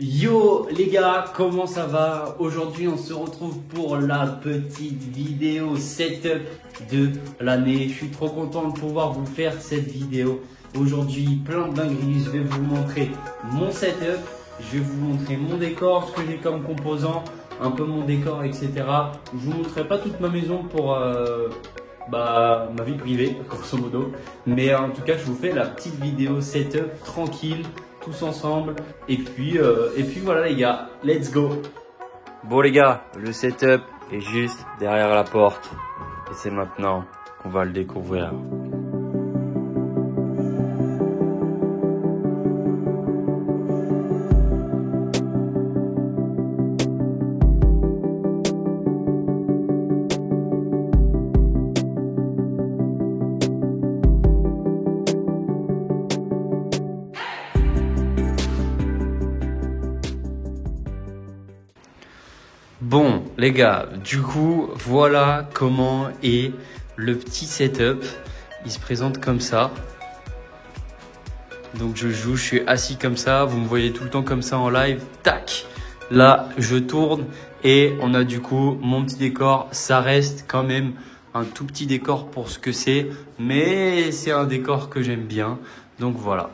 Yo les gars, comment ça va? Aujourd'hui on se retrouve pour la petite vidéo setup de l'année. Je suis trop content de pouvoir vous faire cette vidéo. Aujourd'hui plein de dingueries, je vais vous montrer mon setup, je vais vous montrer mon décor, ce que j'ai comme composants, un peu mon décor, etc. Je vous montrerai pas toute ma maison pour ma vie privée, grosso modo. Mais en tout cas je vous fais la petite vidéo setup tranquille. Tous ensemble et puis voilà les gars, let's go. Bon les gars, le setup est juste derrière la porte et c'est maintenant qu'on va le découvrir. Bon les gars, du coup voilà comment est le petit setup. Il se présente comme ça. Donc je joue, je suis assis comme ça, vous me voyez tout le temps comme ça en live. Tac, là je tourne et on a du coup mon petit décor. Ça reste quand même un tout petit décor pour ce que c'est, mais c'est un décor que j'aime bien. Donc voilà.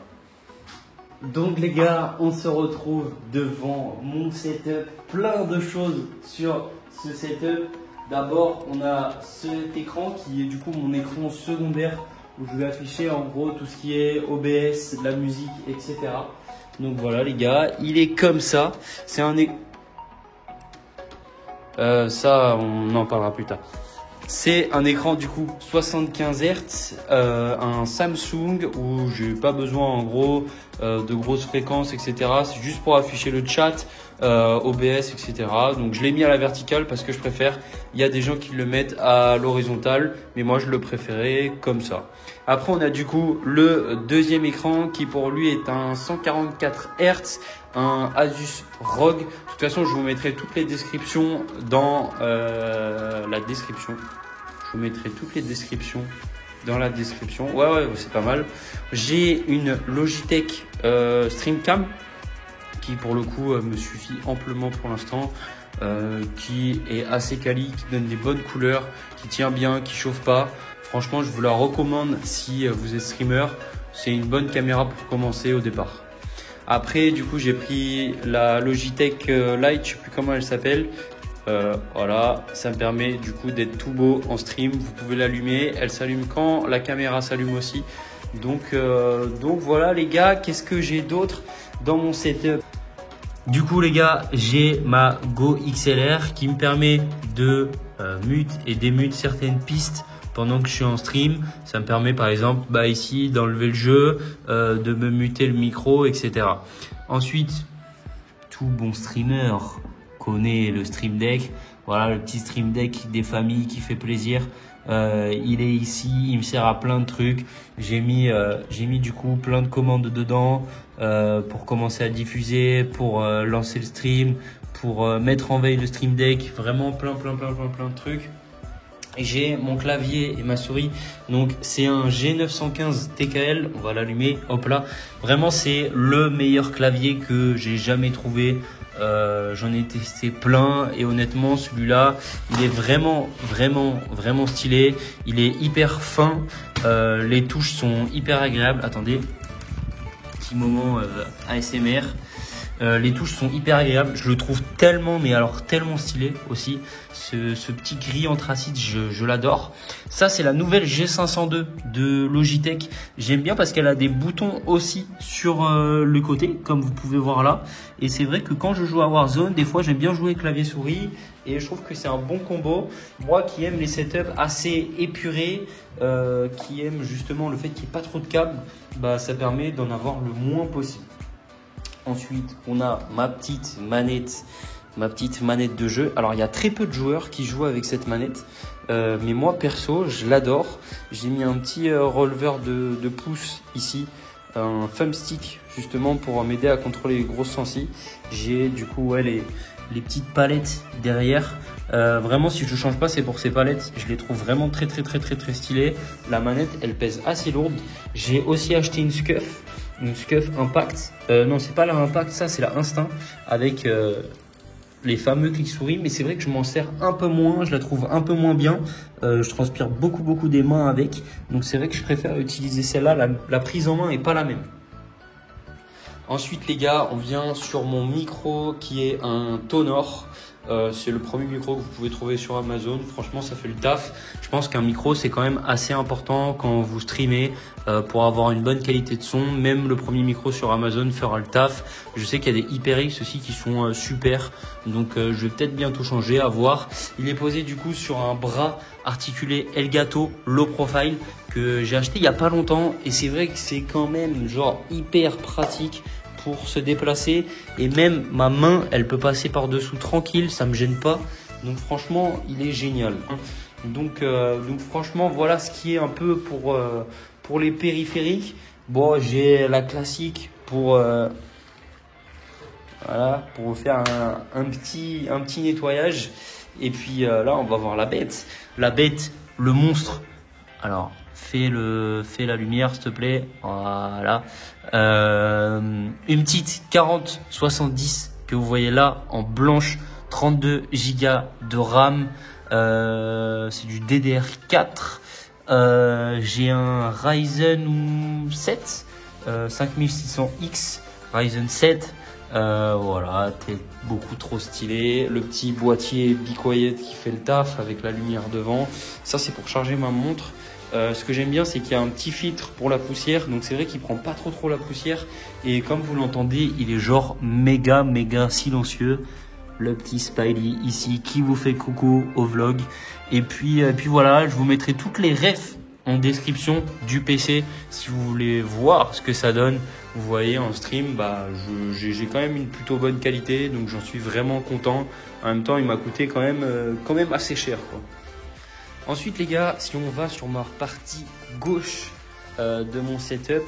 Donc les gars, on se retrouve devant mon setup, plein de choses sur ce setup. D'abord, on a cet écran qui est du coup mon écran secondaire où je vais afficher en gros tout ce qui est OBS, de la musique, etc. Donc voilà les gars, il est comme ça. C'est un ça, on en parlera plus tard. C'est un écran du coup 75 Hz, un Samsung où j'ai pas besoin en gros de grosses fréquences, etc. C'est juste pour afficher le chat, OBS, etc. Donc je l'ai mis à la verticale parce que je préfère. Il y a des gens qui le mettent à l'horizontale, mais moi je le préférais comme ça. Après on a du coup le deuxième écran qui pour lui est un 144 Hz, un Asus ROG. De toute façon je vous mettrai toutes les descriptions dans la description. Je vous mettrai toutes les descriptions dans la description. Ouais, c'est pas mal. J'ai une Logitech StreamCam qui pour le coup me suffit amplement pour l'instant. Qui est assez quali, qui donne des bonnes couleurs, qui tient bien, qui chauffe pas. Franchement, je vous la recommande si vous êtes streamer. C'est une bonne caméra pour commencer au départ. Après, du coup, j'ai pris la Logitech Lite, je sais plus comment elle s'appelle. Voilà, ça me permet du coup d'être tout beau en stream. Vous pouvez l'allumer, elle s'allume quand la caméra s'allume aussi. Donc voilà les gars, qu'est-ce que j'ai d'autre dans mon setup? Du coup les gars, j'ai ma Go XLR qui me permet de mute et démute certaines pistes pendant que je suis en stream. Ça me permet par exemple ici d'enlever le jeu, de me muter le micro, etc. Ensuite, tout bon streamer connaît le Stream Deck. Voilà le petit Stream Deck des familles qui fait plaisir. Il est ici, il me sert à plein de trucs. J'ai mis du coup plein de commandes dedans pour commencer à diffuser, pour lancer le stream, pour mettre en veille le Stream Deck. Vraiment plein de trucs. Et j'ai mon clavier et ma souris. Donc c'est un G915 TKL. On va l'allumer. Hop là. Vraiment c'est le meilleur clavier que j'ai jamais trouvé. J'en ai testé plein et honnêtement celui-là il est vraiment stylé. Il est hyper fin. Les touches sont hyper agréables. Attendez, petit moment ASMR. Les touches sont hyper agréables. Je le trouve tellement, mais alors tellement stylé aussi. Ce petit gris anthracite, je l'adore. Ça, c'est la nouvelle G502 de Logitech. J'aime bien parce qu'elle a des boutons aussi sur le côté, comme vous pouvez voir là. Et c'est vrai que quand je joue à Warzone, des fois, j'aime bien jouer clavier-souris. Et je trouve que c'est un bon combo. Moi qui aime les setups assez épurés, qui aime justement le fait qu'il n'y ait pas trop de câbles, ça permet d'en avoir le moins possible. Ensuite, on a ma petite manette de jeu. Alors, il y a très peu de joueurs qui jouent avec cette manette. Mais moi, perso, je l'adore. J'ai mis un petit releveur de pouce ici. Un thumbstick, justement, pour m'aider à contrôler les grosses sensi. J'ai du coup les petites palettes derrière. Vraiment, si je change pas, c'est pour ces palettes. Je les trouve vraiment très stylées. La manette, elle pèse assez lourde. J'ai aussi acheté une SCUF. une Scuf Impact. Non, c'est pas la Impact, ça c'est la Instinct avec les fameux clics-souris. Mais c'est vrai que je m'en sers un peu moins, je la trouve un peu moins bien. Je transpire beaucoup des mains avec. Donc c'est vrai que je préfère utiliser celle-là. La prise en main est pas la même. Ensuite les gars, on vient sur mon micro qui est un Tonor. C'est le premier micro que vous pouvez trouver sur Amazon. Franchement, ça fait le taf. Je pense qu'un micro, c'est quand même assez important quand vous streamez pour avoir une bonne qualité de son. Même le premier micro sur Amazon fera le taf. Je sais qu'il y a des HyperX aussi qui sont super. Donc, je vais peut-être bientôt changer, à voir. Il est posé du coup sur un bras articulé Elgato Low Profile que j'ai acheté il y a pas longtemps. Et c'est vrai que c'est quand même genre hyper pratique pour se déplacer, et même ma main elle peut passer par dessous tranquille, ça me gêne pas. Donc franchement il est génial. Donc franchement voilà ce qui est un peu pour les périphériques. Bon, j'ai la classique pour voilà, pour faire un petit nettoyage. Et puis là on va voir la bête, le monstre. Alors fais la lumière s'il te plaît. Voilà. Une petite 4070 que vous voyez là en blanche, 32 Go de RAM. C'est du DDR4. J'ai un Ryzen 7 5600X Ryzen 7. Voilà, t'es beaucoup trop stylé. Le petit boîtier Be Quiet qui fait le taf avec la lumière devant. Ça c'est pour charger ma montre. Ce que j'aime bien, c'est qu'il y a un petit filtre pour la poussière. Donc c'est vrai qu'il prend pas trop la poussière. Et comme vous l'entendez, il est genre méga silencieux. Le petit Spidey ici qui vous fait coucou au vlog. Et puis voilà, je vous mettrai toutes les refs en description du PC si vous voulez voir ce que ça donne. Vous voyez en stream, j'ai quand même une plutôt bonne qualité, donc j'en suis vraiment content. En même temps, il m'a coûté quand même assez cher, quoi. Ensuite les gars, si on va sur ma partie gauche de mon setup,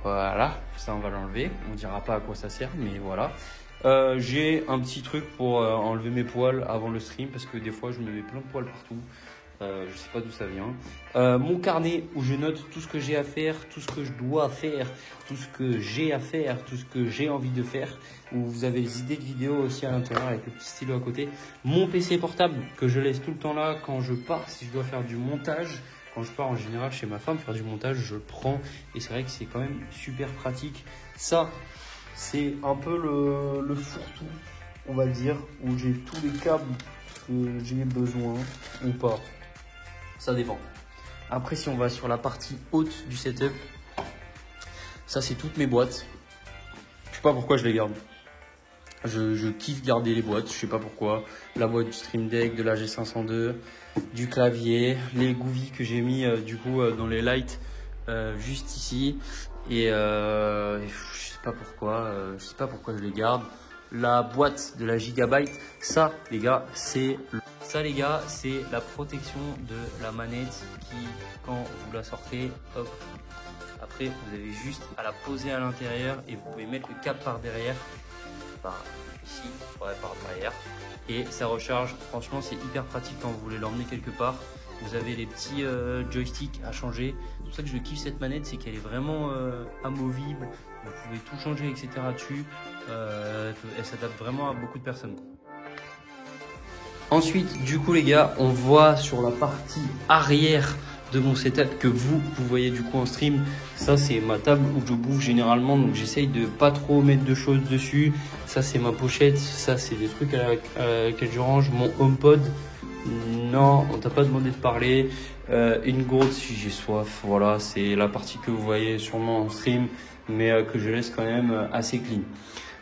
voilà, ça on va l'enlever, on dira pas à quoi ça sert, mais voilà. J'ai un petit truc pour enlever mes poils avant le stream, parce que des fois je me mets plein de poils partout. Je sais pas d'où ça vient. Mon carnet où je note tout ce que j'ai à faire, tout ce que je dois faire, tout ce que j'ai à faire, tout ce que j'ai envie de faire. Où vous avez les idées de vidéos aussi à l'intérieur avec le petit stylo à côté. Mon PC portable que je laisse tout le temps là quand je pars, si je dois faire du montage. Quand je pars en général chez ma femme faire du montage, je le prends et c'est vrai que c'est quand même super pratique. Ça, c'est un peu le fourre-tout, on va dire, où j'ai tous les câbles que j'ai besoin ou pas. Ça dépend. Après, si on va sur la partie haute du setup, ça c'est toutes mes boîtes. Je sais pas pourquoi je les garde. Je kiffe garder les boîtes, je sais pas pourquoi. La boîte du Stream Deck, de la G502, du clavier, les Goovy que j'ai mis du coup dans les lights juste ici. Et je sais pas pourquoi je les garde. La boîte de la Gigabyte, ça les gars, c'est la protection de la manette qui, quand vous la sortez, hop, après vous avez juste à la poser à l'intérieur et vous pouvez mettre le câble par derrière, par ici, ouais, par derrière, et ça recharge. Franchement, c'est hyper pratique quand vous voulez l'emmener quelque part. Vous avez les petits joysticks à changer. C'est pour ça que je kiffe cette manette, c'est qu'elle est vraiment amovible. Vous pouvez tout changer, etc. dessus. Elle s'adapte vraiment à beaucoup de personnes. Ensuite, du coup les gars, on voit sur la partie arrière de mon setup que vous voyez du coup en stream. Ça c'est ma table où je bouffe généralement, donc j'essaye de pas trop mettre de choses dessus. Ça c'est ma pochette, ça c'est des trucs avec lesquels je range. Mon HomePod, non, on t'a pas demandé de parler. Une gourde si j'ai soif, voilà, c'est la partie que vous voyez sûrement en stream, mais que je laisse quand même assez clean.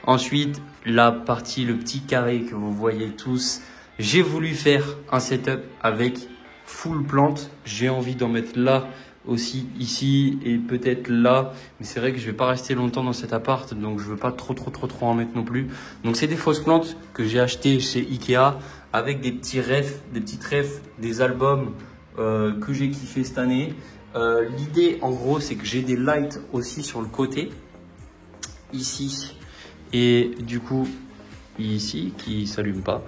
Ensuite, la partie, le petit carré que vous voyez tous, j'ai voulu faire un setup avec full plante. J'ai envie d'en mettre là aussi, ici et peut-être là. Mais c'est vrai que je vais pas rester longtemps dans cet appart, donc je veux pas trop en mettre non plus. Donc c'est des fausses plantes que j'ai achetées chez Ikea avec des petites refs, des albums que j'ai kiffé cette année. L'idée en gros, c'est que j'ai des lights aussi sur le côté, ici et du coup ici qui s'allument pas.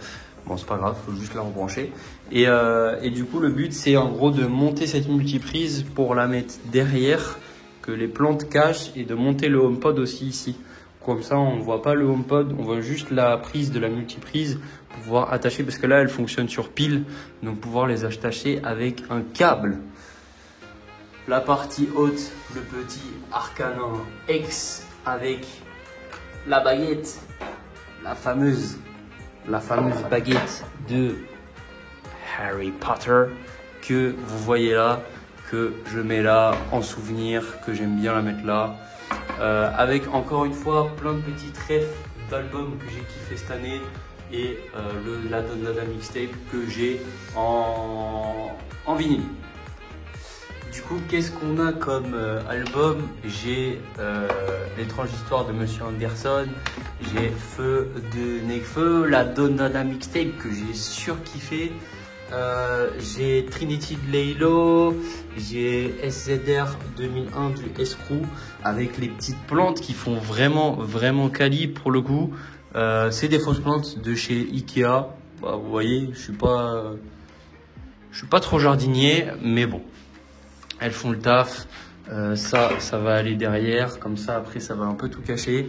Bon, c'est pas grave, faut juste la rebrancher. Et du coup, le but, c'est en gros de monter cette multiprise pour la mettre derrière que les plantes cachent et de monter le HomePod aussi ici. Comme ça, on ne voit pas le HomePod, on voit juste la prise de la multiprise pour pouvoir attacher, parce que là, elle fonctionne sur pile, donc pouvoir les attacher avec un câble. La partie haute, le petit Arcanon X avec la baguette, la fameuse baguette de Harry Potter que vous voyez là, que je mets là en souvenir, que j'aime bien la mettre là. Avec encore une fois plein de petits refs d'albums que j'ai kiffé cette année et la Don Dada mixtape que j'ai en vinyle. Du coup, qu'est-ce qu'on a comme album? J'ai L'étrange histoire de Monsieur Anderson, j'ai Feu de Nekfeu, la Don Dada mixtape que j'ai surkiffé. J'ai Trinity de Laylo, j'ai SZR 2001 du Escrew avec les petites plantes qui font vraiment quali pour le coup. C'est des fausses plantes de chez Ikea. Bah, vous voyez, je suis pas trop jardinier, mais bon, elles font le taf. Ça va aller derrière, comme ça après ça va un peu tout cacher.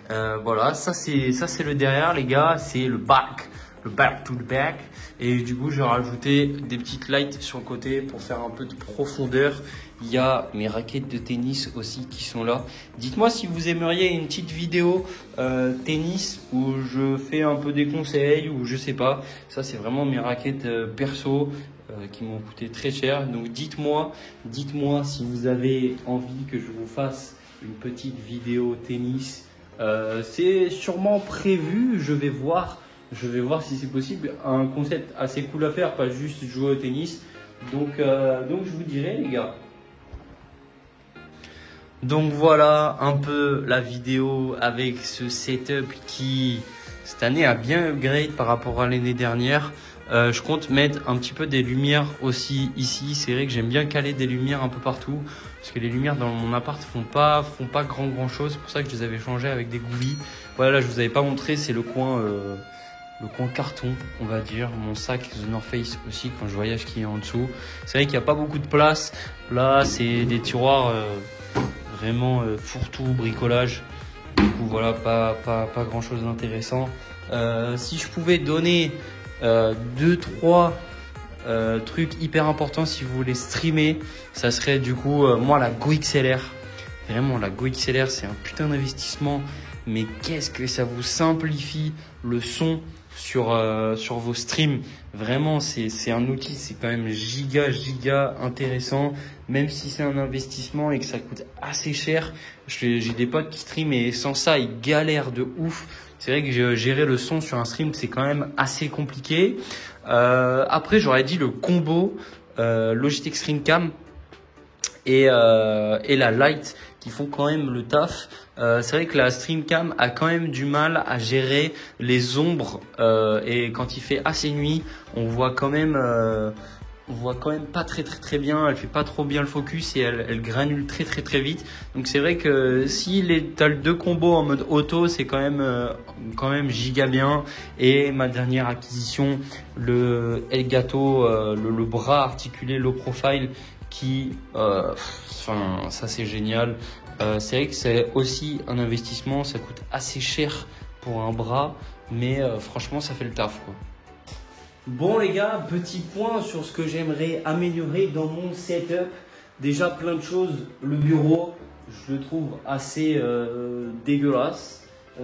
Voilà, ça c'est le derrière les gars, c'est le back to the back. Et du coup, j'ai rajouté des petites lights sur le côté pour faire un peu de profondeur. Il y a mes raquettes de tennis aussi qui sont là. Dites-moi si vous aimeriez une petite vidéo tennis où je fais un peu des conseils ou je sais pas. Ça, c'est vraiment mes raquettes perso qui m'ont coûté très cher. Donc, dites-moi si vous avez envie que je vous fasse une petite vidéo tennis. C'est sûrement prévu, je vais voir si c'est possible. Un concept assez cool à faire, pas juste jouer au tennis. Donc je vous dirai les gars. Donc voilà un peu la vidéo avec ce setup qui cette année a bien upgrade par rapport à l'année dernière. Je compte mettre un petit peu des lumières aussi ici. C'est vrai que j'aime bien caler des lumières un peu partout parce que les lumières dans mon appart font pas grand chose. C'est pour ça que je les avais changées avec des goubis. Voilà, là je vous avais pas montré, c'est le coin carton, on va dire. Mon sac The North Face aussi quand je voyage qui est en dessous. C'est vrai qu'il n'y a pas beaucoup de place. Là, c'est des tiroirs vraiment fourre-tout, bricolage. Du coup, voilà, pas grand chose d'intéressant. Si je pouvais donner 2-3 trucs hyper importants si vous voulez streamer, ça serait du coup, moi, la Go XLR. Vraiment, la Go XLR, c'est un putain d'investissement. Mais qu'est-ce que ça vous simplifie le son sur vos streams. Vraiment, c'est un outil, c'est quand même giga intéressant. Même si c'est un investissement et que ça coûte assez cher. J'ai des potes qui streament et sans ça, ils galèrent de ouf. C'est vrai que gérer le son sur un stream, c'est quand même assez compliqué. Après, j'aurais dit le combo Logitech StreamCam et la Lite qui font quand même le taf. C'est vrai que la StreamCam a quand même du mal à gérer les ombres et quand il fait assez nuit, on voit quand même pas très bien. Elle fait pas trop bien le focus et elle granule très vite. Donc c'est vrai que si t'as le deux combos en mode auto, c'est quand même giga bien. Et ma dernière acquisition, le Elgato, le bras articulé low profile qui ça c'est génial. C'est vrai que c'est aussi un investissement, ça coûte assez cher pour un bras, mais franchement ça fait le taf quoi. Bon les gars, petit point sur ce que j'aimerais améliorer dans mon setup. Déjà plein de choses, le bureau, je le trouve assez dégueulasse.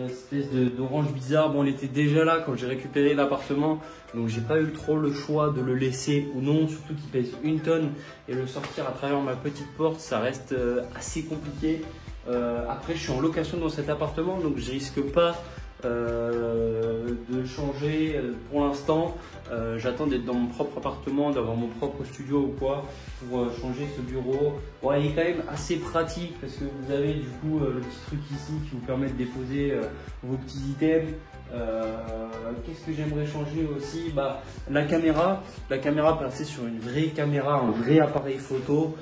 Espèce d'orange bizarre, bon il était déjà là quand j'ai récupéré l'appartement, donc j'ai pas eu trop le choix de le laisser ou non, surtout qu'il pèse 1 tonne et le sortir à travers ma petite porte ça reste assez compliqué. Après je suis en location dans cet appartement donc je risque pas de changer pour l'instant. J'attends d'être dans mon propre appartement, d'avoir mon propre studio ou quoi pour changer ce bureau. Bon, il est quand même assez pratique parce que vous avez du coup le petit truc ici qui vous permet de déposer vos petits items. Qu'est-ce que j'aimerais changer aussi? La caméra passer sur une vraie caméra, un vrai appareil photo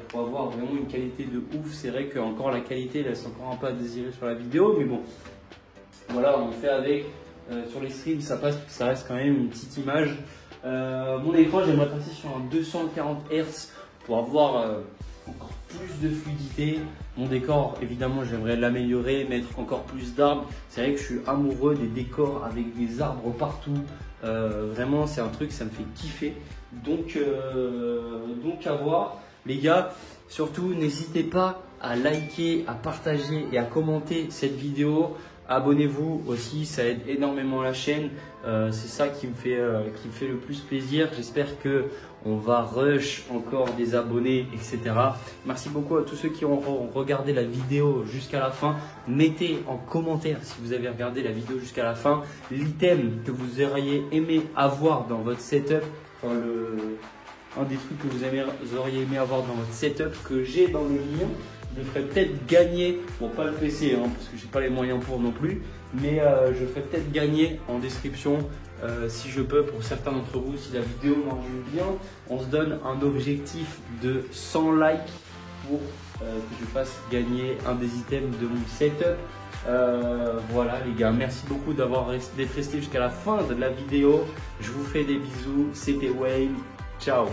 pour avoir vraiment une qualité de ouf. C'est vrai que encore la qualité laisse encore un peu à désirer sur la vidéo, mais bon. Voilà, on fait avec. Sur les streams, ça passe, ça reste quand même une petite image. Mon écran, j'aimerais passer sur un 240 Hz pour avoir encore plus de fluidité. Mon décor, évidemment, j'aimerais l'améliorer, mettre encore plus d'arbres. C'est vrai que je suis amoureux des décors avec des arbres partout. Vraiment, c'est un truc, ça me fait kiffer. Donc à voir. Les gars, surtout, n'hésitez pas à liker, à partager et à commenter cette vidéo. Abonnez-vous aussi, ça aide énormément la chaîne. C'est ça qui me fait le plus plaisir. J'espère que on va rush encore des abonnés, etc. Merci beaucoup à tous ceux qui ont regardé la vidéo jusqu'à la fin. Mettez en commentaire si vous avez regardé la vidéo jusqu'à la fin l'item que vous auriez aimé avoir dans votre setup. Enfin, un des trucs que vous auriez aimé avoir dans votre setup que j'ai dans le mien. Je ferai peut-être gagner, bon pas le PC parce que j'ai pas les moyens pour non plus, mais je ferai peut-être gagner en description si je peux pour certains d'entre vous, si la vidéo marche bien. On se donne un objectif de 100 likes pour que je fasse gagner un des items de mon setup. Voilà les gars, merci beaucoup d'être resté jusqu'à la fin de la vidéo. Je vous fais des bisous, c'était Wayne, ciao.